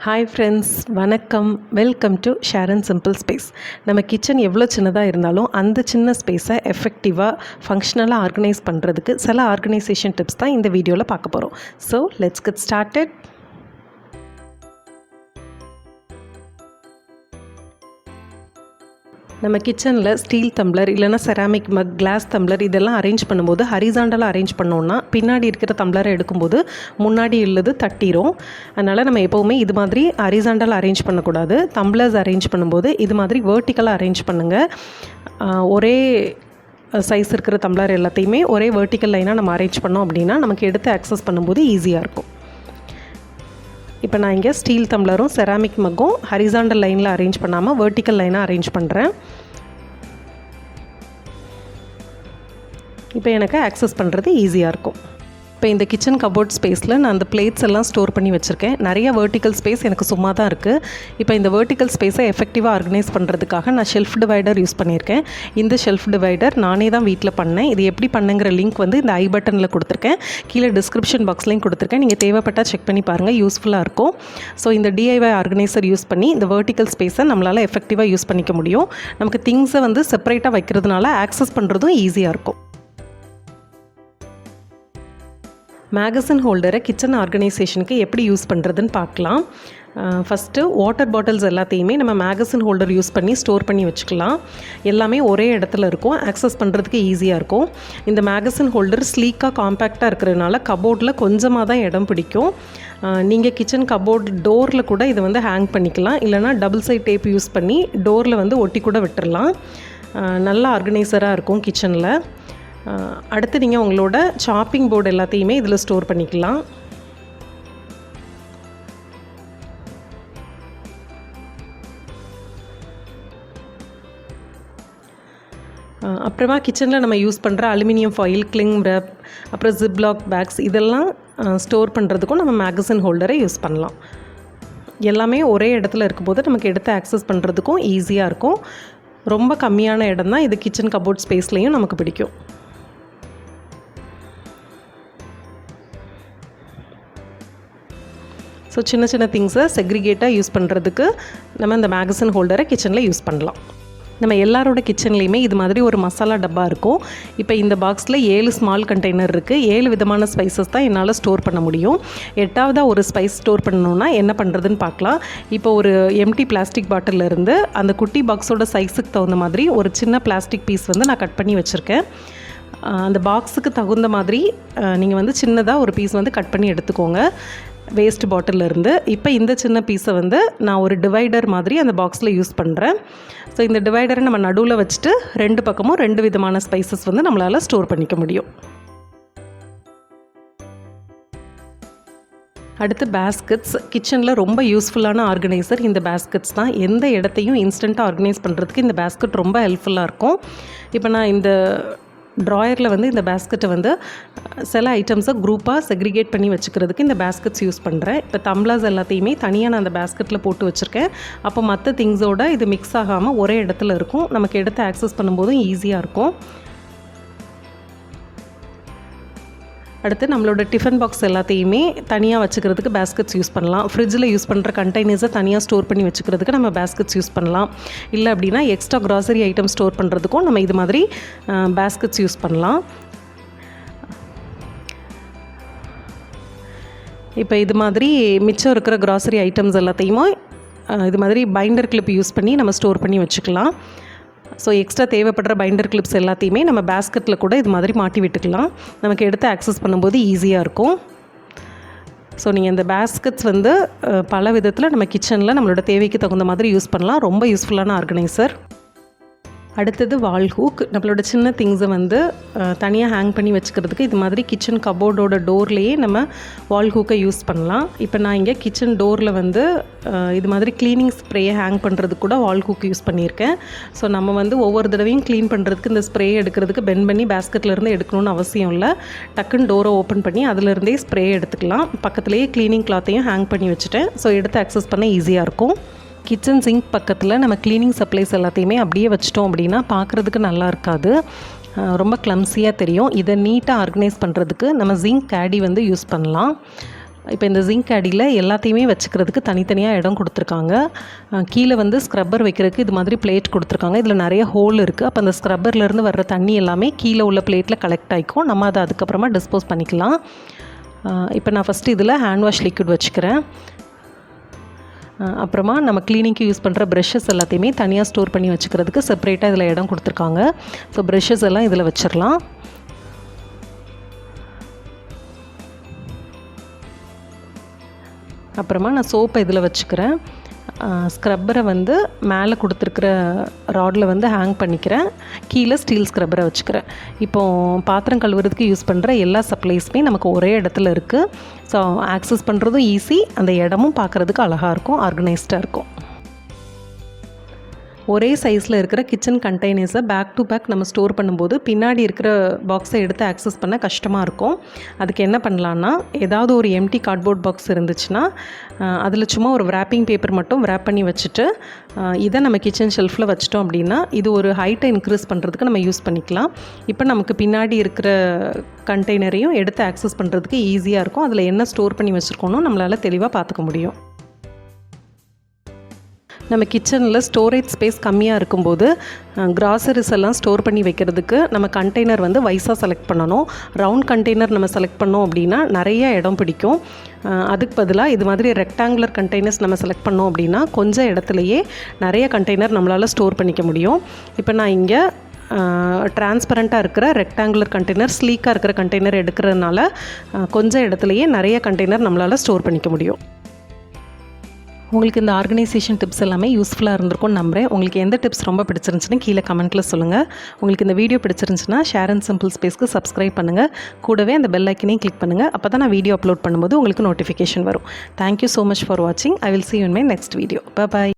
Hi friends, வணக்கம். Welcome to Sharon simple space. நம்ம kitchen எவ்வளோ சின்னதாக இருந்தாலும் அந்த சின்ன ஸ்பேஸை எஃபெக்டிவாக ஃபங்க்ஷனலாக ஆர்கனைஸ் பண்ணுறதுக்கு சில ஆர்கனைசேஷன் டிப்ஸ் தான் இந்த வீடியோவில் பார்க்க போகிறோம். So let's get started. நம்ம கிச்சனில் ஸ்டீல் டம்ளர் இல்லைனா செராமிக் மக், கிளாஸ் டம்ளர் இதெல்லாம் அரேஞ்ச் பண்ணும்போது ஹரிசாண்டலாக அரேஞ்ச் பண்ணோன்னா பின்னாடி இருக்கிற டம்ளரை எடுக்கும்போது முன்னாடி உள்ளது தட்டிரும். அதனால் நம்ம எப்போவுமே இது மாதிரி ஹரிசாண்டலாக அரேஞ்ச் பண்ணக்கூடாது. டம்ளர்ஸ் அரேஞ்ச் பண்ணும்போது இது மாதிரி வேர்ட்டிக்கலாக அரேஞ்ச் பண்ணுங்கள். ஒரே சைஸ் இருக்கிற டம்ளர் எல்லாத்தையுமே ஒரே வேர்ட்டிக்கல் லைனாக நம்ம அரேஞ்ச் பண்ணோம் அப்படின்னா நமக்கு எடுத்து ஆக்சஸ் பண்ணும்போது ஈஸியாக இருக்கும். இப்போ நான் இங்கே ஸ்டீல் டம்ளரும் செராமிக் மக்கும் ஹரிசாண்டல் லைனில் அரேஞ்ச் பண்ணாமல் வேர்ட்டிக்கல் லைனாக அரேஞ்ச் பண்ணுறேன். இப்போ எனக்கு ஆக்சஸ் பண்ணுறது ஈஸியாக இருக்கும். இப்போ இந்த கிச்சன் கபோர்ட் ஸ்பேஸில் நான் அந்த பிளேட்ஸ் எல்லாம் ஸ்டோர் பண்ணி வச்சுருக்கேன். நிறைய வேர்ட்டிக்கல் ஸ்பேஸ் எனக்கு சும்மா தான் இருக்குது. இப்போ இந்த வேர்ட்டிக்கல் ஸ்பேஸை எஃபெக்டிவாக ஆர்கனைஸ் பண்ணுறதுக்காக நான் ஷெல்ஃப் டிவைடர் யூஸ் பண்ணியிருக்கேன். இந்த ஷெல்ஃப் டிவைடர் நானே தான் வீட்டில் பண்ணேன். இது எப்படி பண்ணுங்கிற லிங்க் வந்து இந்த ஐ பட்டனில் கொடுத்துருக்கேன், கீழே டிஸ்கிரிப்ஷன் பாக்ஸ்லையும் கொடுத்துருக்கேன். நீங்கள் தேவைப்பட்டால் செக் பண்ணி பாருங்கள், யூஸ்ஃபுல்லாக இருக்கும். ஸோ இந்த DIY ஆர்கனைசர் யூஸ் பண்ணி இந்த வேர்ட்டிக்கல் ஸ்பேஸை நம்மளால் எஃபெக்டிவாக யூஸ் பண்ணிக்க முடியும். நமக்கு திங்ஸை வந்து செப்பரேட்டாக வைக்கிறதுனால ஆக்சஸ் பண்ணுறதும் ஈஸியாக இருக்கும். மேகசின் ஹோல்டரை கிச்சன் ஆர்கனைசேஷனுக்கு எப்படி யூஸ் பண்ணுறதுன்னு பார்க்கலாம். ஃபஸ்ட்டு வாட்டர் பாட்டில்ஸ் எல்லாத்தையுமே நம்ம மேகசின் ஹோல்டர் யூஸ் பண்ணி ஸ்டோர் பண்ணி வச்சுக்கலாம். எல்லாமே ஒரே இடத்துல இருக்கும், ஆக்சஸ் பண்ணுறதுக்கு ஈஸியாக இருக்கும். இந்த மேகசின் ஹோல்டர் ஸ்லீக்காக காம்பேக்டாக இருக்கிறதுனால கபோர்டில் கொஞ்சமாக தான் இடம் பிடிக்கும். நீங்கள் கிச்சன் கபோர்ட் டோரில் கூட இதை வந்து ஹேங் பண்ணிக்கலாம், இல்லைனா டபுள் சைட் டேப் யூஸ் பண்ணி டோரில் வந்து ஒட்டி கூட விட்டுடலாம். நல்ல ஆர்கனைசராக இருக்கும் கிச்சனில். அடுத்து நீங்கள் உங்களோட சாப்பிங் போர்டு எல்லாத்தையுமே இதில் ஸ்டோர் பண்ணிக்கலாம். அப்புறமா கிச்சனில் நம்ம யூஸ் பண்ணுற அலுமினியம் ஃபாயில், கிளிங் ரேப், அப்புறம் ஜிப்லாக் பேக்ஸ் இதெல்லாம் ஸ்டோர் பண்ணுறதுக்கும் நம்ம மேகசின் ஹோல்டரை யூஸ் பண்ணலாம். எல்லாமே ஒரே இடத்துல இருக்கும்போது நமக்கு எடுத்து ஆக்சஸ் பண்ணுறதுக்கும் ஈஸியாக இருக்கும். ரொம்ப கம்மியான இடம் தான் இது கிச்சன் கபோர்ட் ஸ்பேஸ்லேயும் நமக்கு பிடிக்கும். ஸோ சின்ன சின்ன திங்ஸை செக்ரிகேட்டாக யூஸ் பண்ணுறதுக்கு நம்ம இந்த மேகசின் ஹோல்டரை கிச்சனில் யூஸ் பண்ணலாம். நம்ம எல்லாரோட கிச்சன்லேயுமே இது மாதிரி ஒரு மசாலா டப்பா இருக்கும். இப்போ இந்த பாக்ஸில் 7 ஸ்மால் கண்டெய்னர் இருக்குது. 7 விதமான ஸ்பைசஸ் தான் என்னால் ஸ்டோர் பண்ண முடியும். 8ஆவதாக ஒரு ஸ்பைஸ் ஸ்டோர் பண்ணணுன்னா என்ன பண்ணுறதுன்னு பார்க்கலாம். இப்போ ஒரு எம்டி பிளாஸ்டிக் பாட்டிலிருந்து அந்த குட்டி பாக்ஸோட சைஸுக்கு தகுந்த மாதிரி ஒரு சின்ன பிளாஸ்டிக் பீஸ் வந்து நான் கட் பண்ணி வச்சுருக்கேன். அந்த பாக்ஸுக்கு தகுந்த மாதிரி நீங்கள் வந்து சின்னதாக ஒரு பீஸ் வந்து கட் பண்ணி எடுத்துக்கோங்க வேஸ்ட் பாட்டிலிருந்து. இப்போ இந்த சின்ன பீஸை வந்து நான் ஒரு டிவைடர் மாதிரி அந்த பாக்ஸில் யூஸ் பண்ணுறேன். ஸோ இந்த டிவைடரை நம்ம நடுவில் வச்சுட்டு 2 பக்கமும் 2 விதமான ஸ்பைசஸ் வந்து நம்மளால் ஸ்டோர் பண்ணிக்க முடியும். அடுத்து பேஸ்கெட்ஸ். கிச்சனில் ரொம்ப யூஸ்ஃபுல்லான ஆர்கனைசர் இந்த பேஸ்கெட்ஸ் தான். எந்த இடத்தையும் இன்ஸ்டண்ட்டாக ஆர்கனைஸ் பண்ணுறதுக்கு இந்த பேஸ்கெட் ரொம்ப ஹெல்ப்ஃபுல்லாக இருக்கும். இப்போ நான் இந்த ட்ராயரில் வந்து இந்த பேஸ்கெட்டை வந்து சில ஐட்டம்ஸை குரூப்பாக செக்ரிகேட் பண்ணி வச்சுக்கிறதுக்கு இந்த பேஸ்கெட்ஸ் யூஸ் பண்ணுறேன். இப்போ டம்ளர்ஸ் எல்லாத்தையுமே தனியாக நான் அந்த பேஸ்கெட்டில் போட்டு வச்சுருக்கேன். அப்போ மற்ற திங்ஸோடு இது மிக்ஸ் ஆகாமல் ஒரே இடத்துல இருக்கும். நமக்கு எடுத்து ஆக்சஸ் பண்ணும்போதும் ஈஸியாக இருக்கும். அடுத்து நம்மளோட டிஃபன் பாக்ஸ் எல்லாத்தையுமே தனியாக வச்சுக்கிறதுக்கு பேஸ்கெட்ஸ் யூஸ் பண்ணலாம். ஃப்ரிட்ஜில் யூஸ் பண்ணுற கண்டெய்னர்ஸை தனியாக ஸ்டோர் பண்ணி வச்சுக்கிறதுக்கு நம்ம பேஸ்கெட்ஸ் யூஸ் பண்ணலாம். இல்லை அப்படின்னா எக்ஸ்ட்ரா கிராசரி ஐட்டம் ஸ்டோர் பண்ணுறதுக்கும் நம்ம இது மாதிரி பேஸ்கெட்ஸ் யூஸ் பண்ணலாம். இப்போ இது மாதிரி மிச்சம் இருக்கிற கிராசரி ஐட்டம்ஸ் எல்லாத்தையுமே இது மாதிரி பைண்டர் கிளிப் யூஸ் பண்ணி நம்ம ஸ்டோர் பண்ணி வச்சுக்கலாம். ஸோ எக்ஸ்ட்ரா தேவைப்படுற பைண்டர் கிளிப்ஸ் எல்லாத்தையுமே நம்ம பேஸ்கெட்டில் கூட இது மாதிரி மாட்டி விட்டுக்கலாம். நமக்கு எடுத்து ஆக்சஸ் பண்ணும்போது ஈஸியாக இருக்கும். ஸோ நீங்கள் இந்த பேஸ்கெட்ஸ் வந்து பல விதத்தில் நம்ம கிச்சனில் நம்மளோட தேவைக்கு தகுந்த மாதிரி யூஸ் பண்ணலாம். ரொம்ப யூஸ்ஃபுல்லான ஆர்கனைசர். அடுத்தது வால் ஹூக். நம்மளோட சின்ன திங்ஸை வந்து தனியாக ஹேங் பண்ணி வச்சுக்கிறதுக்கு இது மாதிரி கிச்சன் கபோர்டோட டோர்லேயே நம்ம வால் ஹூக்கை யூஸ் பண்ணலாம். இப்போ நான் இங்கே கிச்சன் டோரில் வந்து இது மாதிரி க்ளீனிங் ஸ்ப்ரேயை ஹேங் பண்ணுறதுக்கு கூட வால் ஹூக் யூஸ் பண்ணியிருக்கேன். ஸோ நம்ம வந்து ஒவ்வொரு தடவையும் க்ளீன் பண்ணுறதுக்கு இந்த ஸ்ப்ரே எடுக்கிறதுக்கு பெண்ட் பண்ணி பேஸ்கெட்லேருந்து எடுக்கணும்னு அவசியம் இல்லை. டக்குன்னு டோரை ஓப்பன் பண்ணி அதிலிருந்தே ஸ்ப்ரே எடுத்துக்கலாம். பக்கத்துலேயே க்ளீனிங் கிளாத்தையும் ஹேங் பண்ணி வச்சுட்டேன். ஸோ எடுத்து ஆக்சஸ் பண்ண ஈஸியாக இருக்கும். கிச்சன் சிங்க் பக்கத்தில் நம்ம க்ளீனிங் சப்ளைஸ் எல்லாத்தையுமே அப்படியே வச்சிட்டோம் அப்படின்னா பார்க்குறதுக்கு நல்லா இருக்காது. ரொம்ப கிளம்ஸியாக தெரியும். இதை நீட்டாக ஆர்கனைஸ் பண்ணுறதுக்கு நம்ம ஜிங்க் கேடி வந்து யூஸ் பண்ணலாம். இப்போ இந்த ஜிங்க் அடியில் எல்லாத்தையுமே வச்சுக்கிறதுக்கு தனித்தனியாக இடம் கொடுத்துருக்காங்க. கீழே வந்து ஸ்க்ரப்பர் வைக்கிறதுக்கு இது மாதிரி பிளேட் கொடுத்துருக்காங்க. இதில் நிறைய ஹோல் இருக்குது. அப்போ அந்த ஸ்க்ரப்பர்லேருந்து வர்ற தண்ணி எல்லாமே கீழே உள்ள பிளேட்டில் கலெக்ட் ஆகிக்கும். நம்ம அதை அதுக்கப்புறமா டிஸ்போஸ் பண்ணிக்கலாம். இப்போ நான் ஃபஸ்ட்டு இதில் ஹேண்ட் வாஷ் லிக்விட் வச்சுக்கிறேன். அப்புறமா நம்ம க்ளீனிங்க்கு யூஸ் பண்ணுற ப்ரஷஸ் எல்லாத்தையுமே தனியாக ஸ்டோர் பண்ணி வச்சுக்கிறதுக்கு செப்பரேட்டாக இதில் இடம் கொடுத்துருக்காங்க. ஸோ ப்ரஷஸ் எல்லாம் இதில் வச்சிடலாம். அப்புறமா நான் சோப்பை இதில் வச்சுக்கிறேன். ஸ்க்ரப்பரை வந்து மேலே கொடுத்துருக்குற ராடில் வந்து ஹேங் பண்ணிக்கிறேன். கீழே ஸ்டீல் ஸ்க்ரப்பரை வச்சுக்கிறேன். இப்போது பாத்திரம் கழுவுறதுக்கு யூஸ் பண்ணுற எல்லா சப்ளைஸுமே நமக்கு ஒரே இடத்துல இருக்குது. ஸோ ஆக்சஸ் பண்ணுறதும் ஈஸி, அந்த இடமும் பார்க்குறதுக்கு அழகாக இருக்கும், ஆர்கனைஸ்டாக இருக்கும். ஒரே சைஸில் இருக்கிற கிச்சன் கண்டெய்னர்ஸை பேக் டு பேக் நம்ம ஸ்டோர் பண்ணும்போது பின்னாடி இருக்கிற பாக்ஸை எடுத்து ஆக்சஸ் பண்ண கஷ்டமாக இருக்கும். அதுக்கு என்ன பண்ணலான்னா, ஏதாவது ஒரு எம்டி கார்ட்போர்ட் பாக்ஸ் இருந்துச்சுன்னா அதில் சும்மா ஒரு wrapping பேப்பர் மட்டும் wrap பண்ணி வச்சுட்டு இதை நம்ம கிச்சன் ஷெல்ஃபில் வச்சிட்டோம் அப்படின்னா இது ஒரு ஹைட்டை இன்க்ரீஸ் பண்ணுறதுக்கு நம்ம யூஸ் பண்ணிக்கலாம். இப்போ நமக்கு பின்னாடி இருக்கிற கண்டெய்னரையும் எடுத்து ஆக்சஸ் பண்ணுறதுக்கு ஈஸியாக இருக்கும். அதில் என்ன ஸ்டோர் பண்ணி வச்சுருக்கோன்னு நம்மளால் தெளிவாக பார்த்துக்க முடியும். நம்ம கிச்சனில் ஸ்டோரேஜ் ஸ்பேஸ் கம்மியாக இருக்கும்போது கிராசரிஸ் எல்லாம் ஸ்டோர் பண்ணி வைக்கிறதுக்கு நம்ம கண்டெய்னர் வந்து வைஸாக செலக்ட் பண்ணணும். ரவுண்ட் கண்டெய்னர் நம்ம செலக்ட் பண்ணோம் அப்படின்னா நிறைய இடம் பிடிக்கும். அதுக்கு பதிலாக இது மாதிரி ரெக்டாங்குலர் கண்டெய்னர்ஸ் நம்ம செலக்ட் பண்ணோம் அப்படின்னா கொஞ்சம் இடத்துலையே நிறைய கண்டெய்னர் நம்மளால் ஸ்டோர் பண்ணிக்க முடியும். இப்போ நான் இங்கே டிரான்ஸ்பரண்ட்டாக இருக்கிற ரெக்டாங்குலர் கண்டெய்னர், ஸ்லீக்காக இருக்கிற கண்டெய்னர் எடுக்கிறதுனால கொஞ்சம் இடத்துலையே நிறைய கண்டெய்னர் நம்மளால் ஸ்டோர் பண்ணிக்க முடியும். உங்களுக்கு இந்த ஆர்கனைசேஷன் டிப்ஸ் எல்லாமே யூஸ்ஃபுல்லாக இருந்திருக்கும்னு நம்புகிறேன். உங்களுக்கு எந்த டிப்ஸ் ரொம்ப பிடிச்சிருந்துச்சுன்னு கீழே கமெண்ட்டில் சொல்லுங்கள். உங்களுக்கு இந்த வீடியோ பிடிச்சிருந்துச்சுன்னா ஷேரன் சிம்பிள் ஸ்பேஸ்க்கு சப்ஸ்கிரைப் பண்ணுங்கள். கூடவே அந்த பெல் ஐக்கனையும் கிளிக் பண்ணுங்கள். அப்போ தான் நான் வீடியோ அப்லோட் பண்ணும்போது உங்களுக்கு நோட்டிஃபிகேஷன் வரும். தேங்க்யூ ஸோ மச் ஃபார் வாட்சிங். I will see you in my next video. Bye bye.